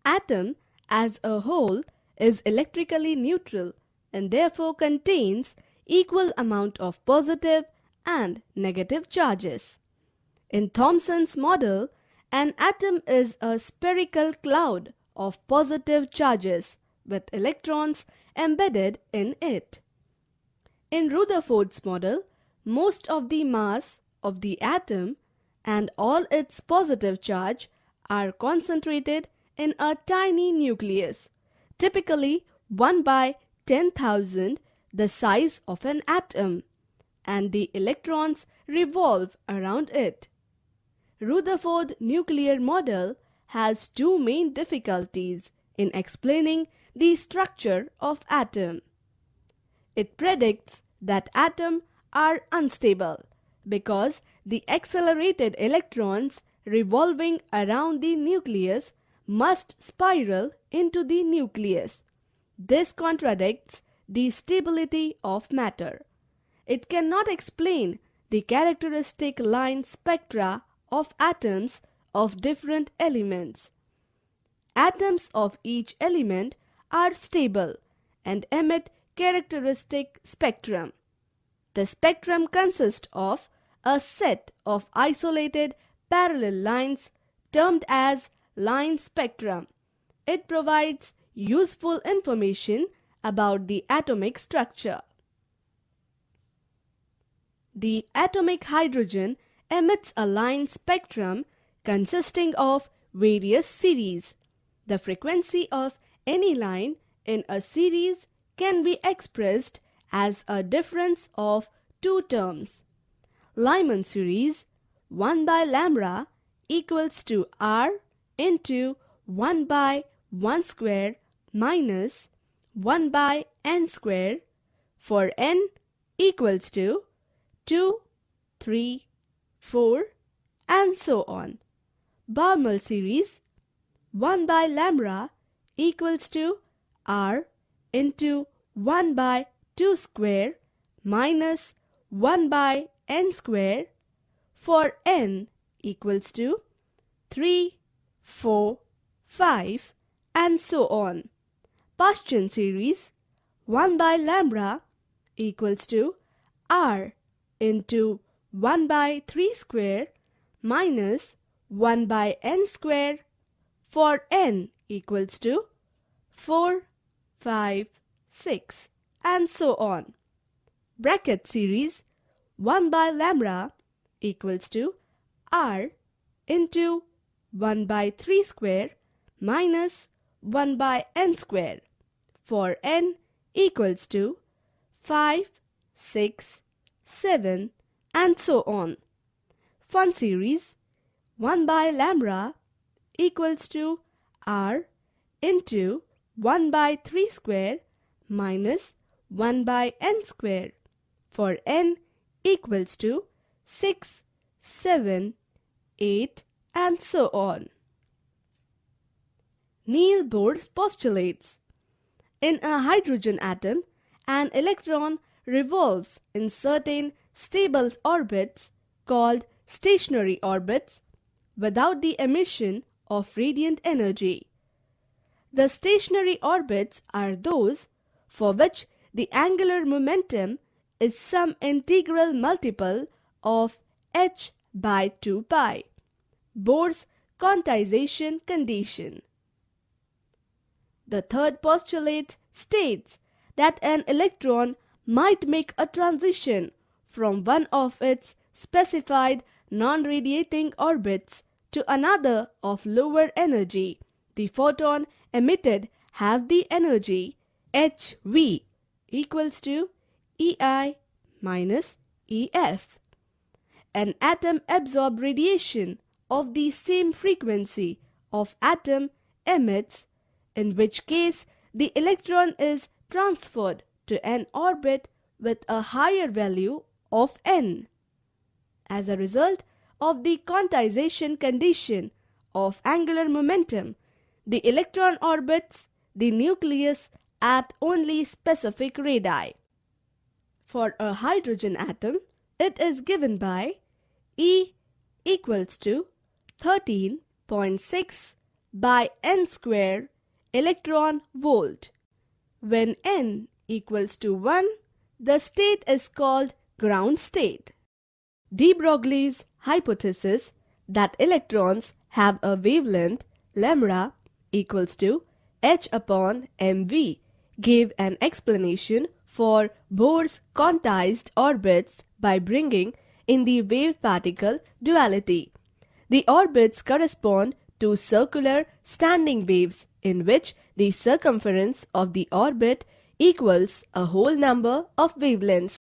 Atom as a whole is electrically neutral and therefore contains equal amount of positive and negative charges. In Thomson's model, an atom is a spherical cloud of positive charges with electrons embedded in it. In Rutherford's model, most of the mass of the atom and all its positive charge are concentrated in a tiny nucleus, typically 1 by 10,000 the size of an atom, and the electrons revolve around it. Rutherford nuclear model has two main difficulties in explaining the structure of atom. It predicts that atoms are unstable because the accelerated electrons revolving around the nucleus must spiral into the nucleus. This contradicts the stability of matter. It cannot explain the characteristic line spectra of atoms of different elements. Atoms of each element are stable and emit characteristic spectrum. The spectrum consists of a set of isolated parallel lines termed as line spectrum. It provides useful information about the atomic structure. The atomic hydrogen emits a line spectrum consisting of various series. The frequency of any line in a series can be expressed as a difference of two terms. Lyman series 1 by lambda equals to R into 1 by 1 square minus 1 by n square for n equals to 2, 3, 4 and so on. Balmer series 1 by lambda equals to R into 1 by 2 square minus 1 by n square for n equals to 3, 4, 5 and so on. Paschen series 1 by lambda equals to R into 1 by 3 square minus 1 by n square for n equals to 4, 5, 6 and so on. Bracket series 1 by lambda equals to R into 1 by 3 square minus 1 by n square for n equals to 5, 6, 7 and so on. Fun series 1 by lambda equals to R into 1 by 3 square minus 1 by n square for n equals to 6, 7, 8 and so on. Niels Bohr postulates. In a hydrogen atom, an electron revolves in certain stable orbits called stationary orbits without the emission of radiant energy. The stationary orbits are those for which the angular momentum is some integral multiple of h by 2 pi, Bohr's quantization condition. The third postulate states that an electron might make a transition from one of its specified non-radiating orbits to another of lower energy. The photon emitted have the energy hv equals to EI minus EF. An atom absorbs radiation of the same frequency of atom emits, in which case the electron is transferred to an orbit with a higher value of n. As a result of the quantization condition of angular momentum, the electron orbits the nucleus at only specific radii. For a hydrogen atom, it is given by E equals to 13.6 by n square electron volt. When n equals to 1, the state is called ground state. De Broglie's hypothesis that electrons have a wavelength lambda equals to h upon mv gave an explanation for Bohr's quantized orbits by bringing in the wave-particle duality. The orbits correspond to circular standing waves in which the circumference of the orbit equals a whole number of wavelengths.